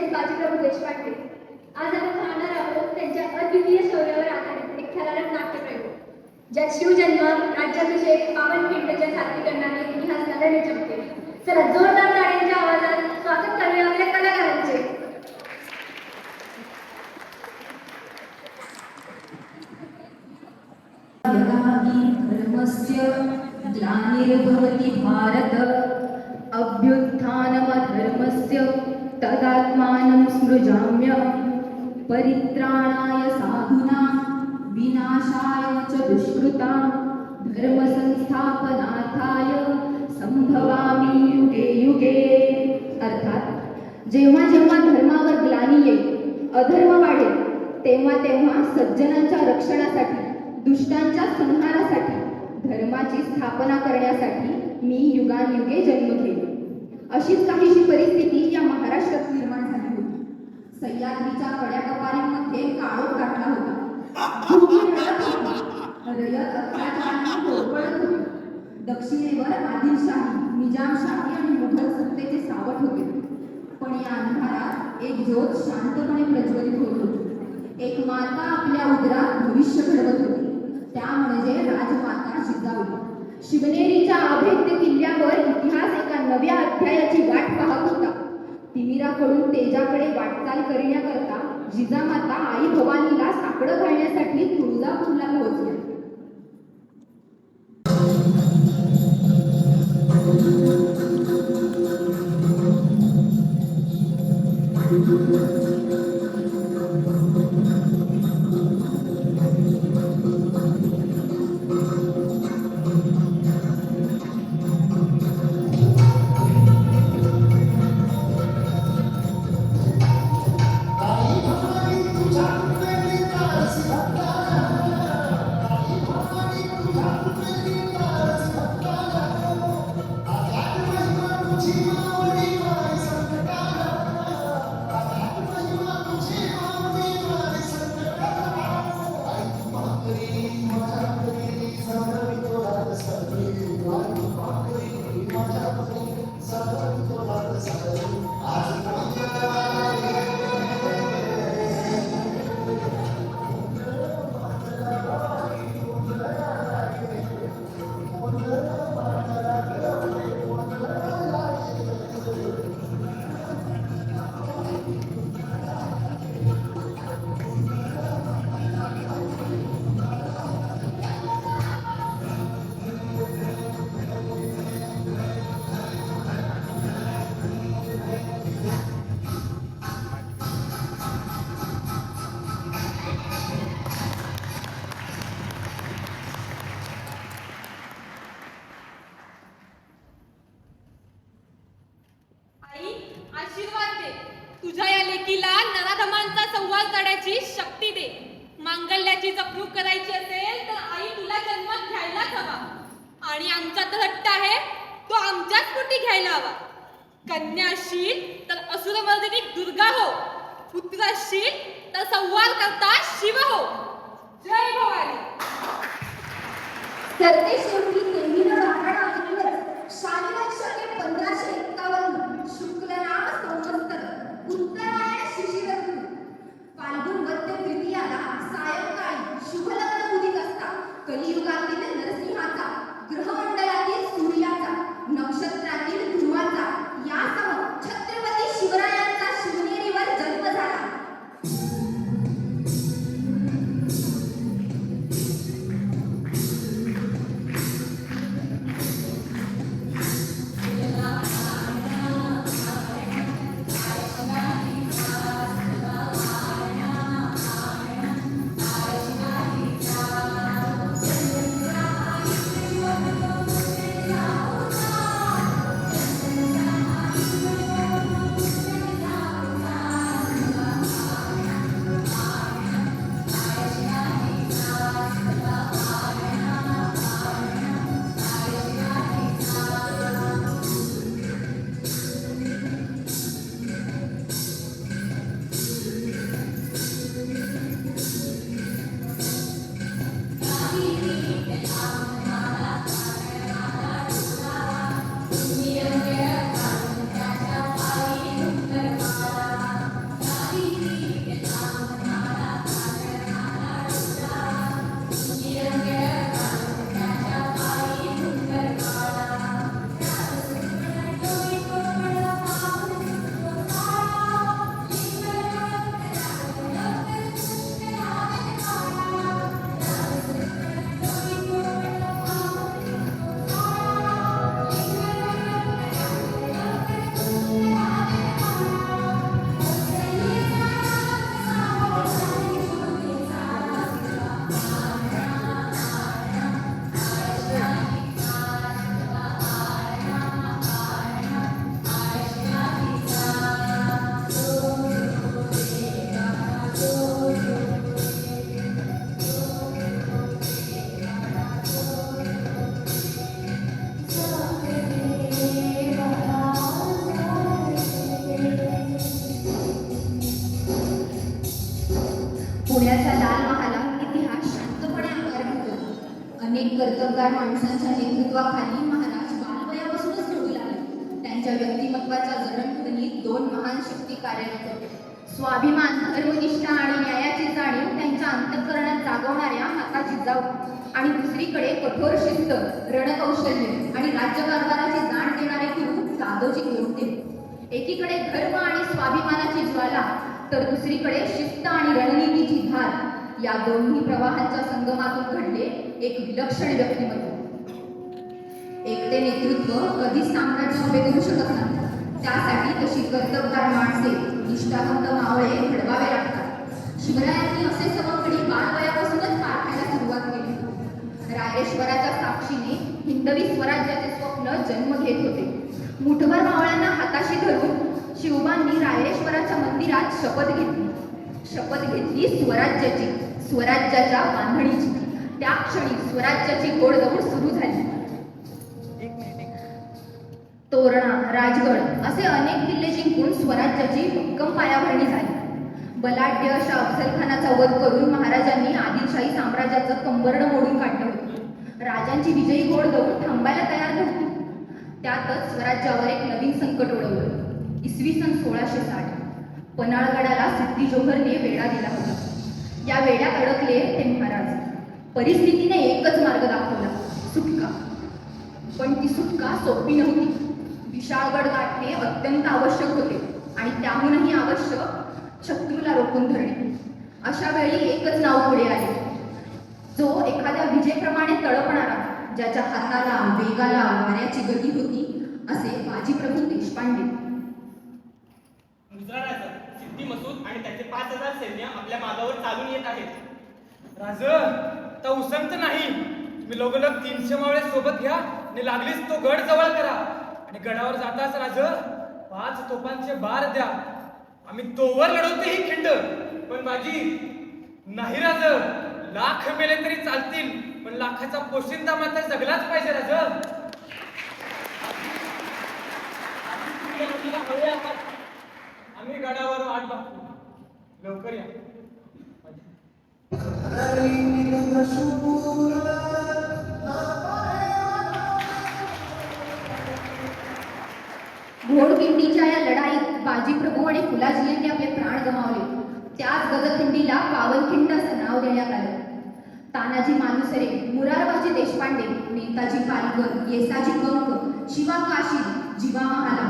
म्हणजेच बाजीप्रभू देशपांडे. आज आपण पाहणार आहोत त्यांच्या अद्वितीय शौर्यावर आधारित एक थरारक नाट्यप्रयोग, ज्यात शिवजन्म, राज्याभिषेक, पावनखिंडच्या सादरीकरणाने इतिहास नव्याने चमकेल. चला जोरदार टाळ्यांच्या आवाजात स्वागत करूया आपल्या कलाकारांचे. धर्मस्य ग्लानिर्भवति भारत अभ्युत्थानमधर्मस्य तदात्मानं सृजाम्यहं परित्राणाय साधूनां विनाशाय च दुष्कृतां धर्मसंस्थापनार्थाय संभवामि युगे युगे. अर्थात जेव्हा जेव्हा धर्मावर ग्लानी येईल, अधर्म वाढेल, तेव्हा तेव्हा सज्जनांच्या रक्षणासाठी, दुष्टांच्या संहारासाठी, धर्माची स्थापना करण्यासाठी मी युगानयुगे जन्म घेईन. अशीच काहीशी परिस्थिती या महाराष्ट्रात निर्माण झाली होती. सह्याद्रीच्या कड्याकपारींमध्ये काळोख गाठला होता. भूमी रडत होती, रयत अत्याचाराने होरपळत होती. दक्षिणेवर आदिलशाही, निजामशाही आणि मुघल सत्तेचे सावट होते. पण या अंधारात एक ज्योत शांतपणे प्रज्वलित होत होती. एक माता आपल्या उदरात भविष्य घडवत होती. त्या म्हणजे राजमाता जिजाऊ. शिवनेरीच्या अभेद्य किल्ल्यावर इतिहास एका नव्या अध्यायाची वाट पाहत होता. तिमिराकडून तेजाकडे वाटचाल करण्याकरता जिजामाता आई भवानीला साकडं घालण्यासाठी तुळजापूरला पोहोचल्या. शक्ती दे. मांगल्याची जपणूक करायची असेल तर आई तुला जन्मात घ्यायलाच हवा. आणि आमचा तर हट्ट आहे तो आमच्याच पोटी घ्यायला हवा. कन्या असशील तर असुरमर्दिनी दुर्गा हो. पुत्र असशील तर संवार करता शिव हो. जय भवानी. सरते शेवटी नेहमीनं वाहणं ऐकलंच. शालिवान शके 1551 शुक्लनाम संवत्सर उत्तरायण शिशिर ऋतू. फाल्गुन वद्य तृतीयाला सायंकाळी शुभलग्न उदित असता कलियुगातील नरसिंहाचा, ग्रहमंडळातील सूर्याचा, नक्षत्रातील ध्रुवाचा यासह छत्रपती शिवरायांचा शिवनेरीवर जन्म झाला. पुण्याच्या लाल महालात इतिहास शांतपणे आकार घेतो. अनेक कर्तबगार माणसांच्या नेतृत्वाखाली महाराज बालवयापासूनच घडू लागले. त्यांच्या व्यक्तिमत्वाच्या जडणघडणीत दोन महान शक्ती कार्यरत होते. स्वाभिमान, धर्मनिष्ठा आणि न्यायाची जाणीव त्यांच्या अंतःकरणात जागवणाऱ्या हाताची जाऊ आणि दुसरीकडे कठोर शिस्त, रणकौशल्य आणि राज्यकारभाराची जाण देणारे गुरु दादोजी कोंडदेव. एकीकडे धर्म आणि स्वाभिमानाची ज्वाला तर दुसरीकडे शिस्त आणि रणनीतीची धार या दोन्ही प्रवाहांच्या संगमातून घडले एक विलक्षण व्यक्तिमत्व. एकटे नेतृत्व कधीच साम्राज्य उभे करू शकत नाही. त्यासाठी तशी कर्तबगार माणसे, निष्ठावंत मावळे घडवावे लागतात. शिवरायांनी असे सवंगडी बालवयापासूनच पाळायला सुरुवात केली. रायरेश्वराच्या साक्षीने हिंदवी स्वराज्याचे स्वप्न जन्म घेत होते. मुठभर मावळ्यांना हाताशी धरून शिवबांनी रायरेश्वराच्या मंदिरात शपथ घेतली. शपथ घेतली स्वराज्याची, स्वराज्याच्या बांधणीची. त्या क्षणी स्वराज्याची घोडदौड सुरू झाली. तोरणा, राजगड असे अनेक किल्ले जिंकून स्वराज्याची भक्कम पायाभरणी झाली. बलाढ्य अशा अफजलखानाचा वध करून महाराजांनी आदिलशाही साम्राज्याचं कंबरडं मोडून काढलं होतं. राजांची विजयी घोडदौड थांबायला तयार नव्हती. त्यातच स्वराज्यावर एक नवीन संकट ओढवलं. इसवी सन 1660 पन्हाळगडाला सिद्धी जोहरने वेढा दिला होता. या वेड्यात अडकले ते महाराज. परिस्थितीने एकच मार्ग दाखवला, सुटका. पण ती सुटका सोपी नव्हती. विशाळगड गाठणे अत्यंत आवश्यक होते आणि त्याहूनही आवश्यक शत्रूला रोखून धरणे. अशा वेळी एकच नाव पुढे आले, जो एखाद्या विजेप्रमाणे तळपणारा, ज्याच्या हाताला, वेगाला वाऱ्याची गती होती, असे बाजीप्रभू देशपांडे. गुजरात सिद्धी मसूद आणि त्याचे 5000 सैन्य आपल्या मागावर चालून येत आहेत. राज तर उसंत नाही. तुम्ही लगोलग 300 मावळे सोबत घ्या आणि लागलीच तो गड जवळ करा. आणि गडावर जाताच राज 5 तोफांचे बार द्या. आम्ही तोवर लढवते ही खिंड. पण बाजी नाही राज, लाख मेले तरी चालतील, पण लाखाचा पोशिंदा मात्र जगलाच पाहिजे राज. आम्ही गडावर वाट बघतो. लवकर या. घोडखिंडीच्या या लढाईत बाजीप्रभू आणि फुलाजी यांनी आपले प्राण गमावले. त्याच गजखिंडीला पावनखिंड असं नाव देण्यात आलं. तानाजी मालुसरे, मुरारबाजी देशपांडे, नेताजी पालकर, येसाजी कंक, शिवा काशी, जीवा महाला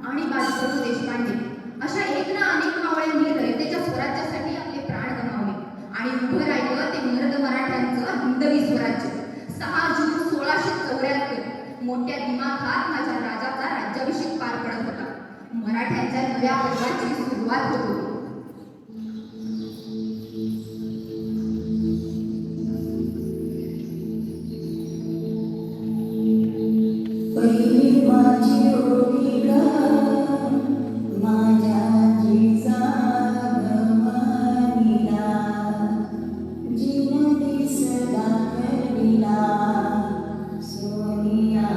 आणि बाजीप्रभू देशपांडे अशा एक ना अनेक मावळ्यांनी रयतेच्या स्वराज्यासाठी आपले प्राण गमावले. आणि उभं राहिलं ते मर्द मराठ्यांचं हिंदवी स्वराज्य. 6 जून 1674 मोठ्या दिमाखात माझ्या राजाचा राज्याभिषेक पार पडत होता. मराठ्यांच्या नव्या पर्वाची सुरुवात होत होती. Sonia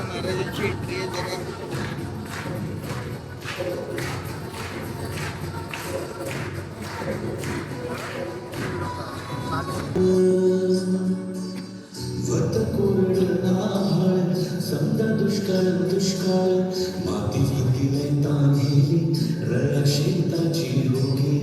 नारळाची ट्रे जरा वत कोरड आभाळ समजा दुष्काळ दुष्काळ माती दिले तान्हेली रया शेताची रोगी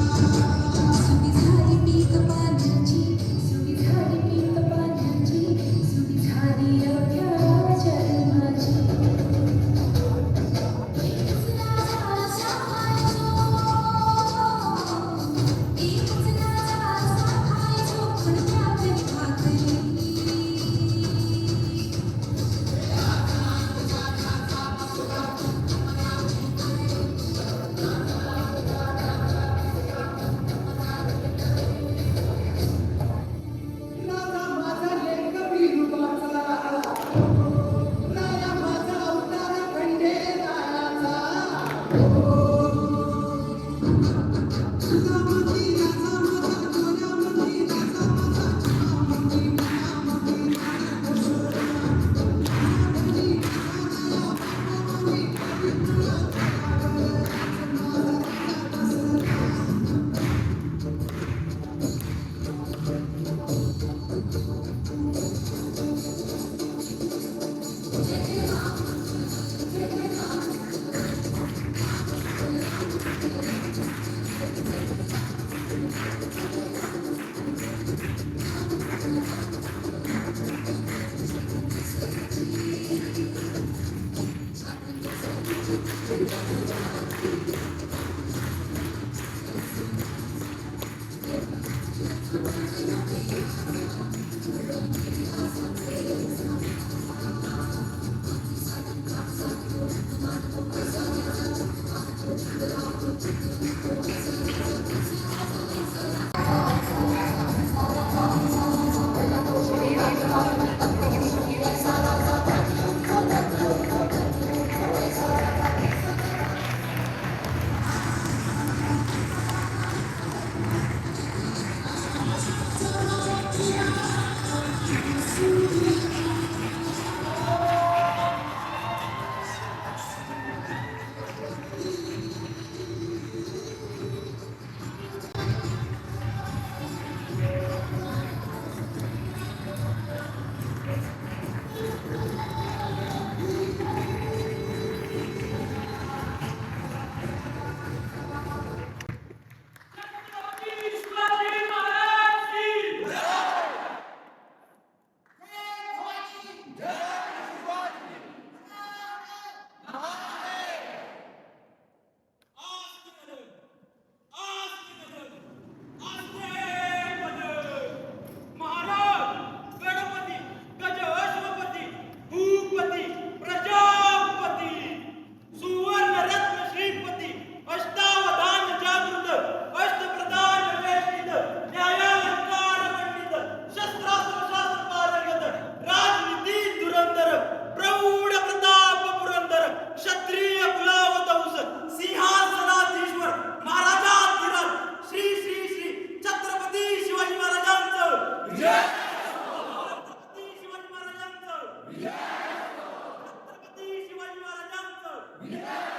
सुनी झाली पीक पाण्याची सुनी झाली पीक पाण्याची सुनी झाली अवघ्या जन्माची एकच नाचा सहायचो एकच नाचा सहायचो खडकात भाकरी राजा माझा लेक बिरुबाचा राजा माझा अवतार खंडेरायाचा तुझामती राजा माझा गोऱ्यामती राजा माझा छामती मायामती छत्रपती शिवाजी महाराजांचं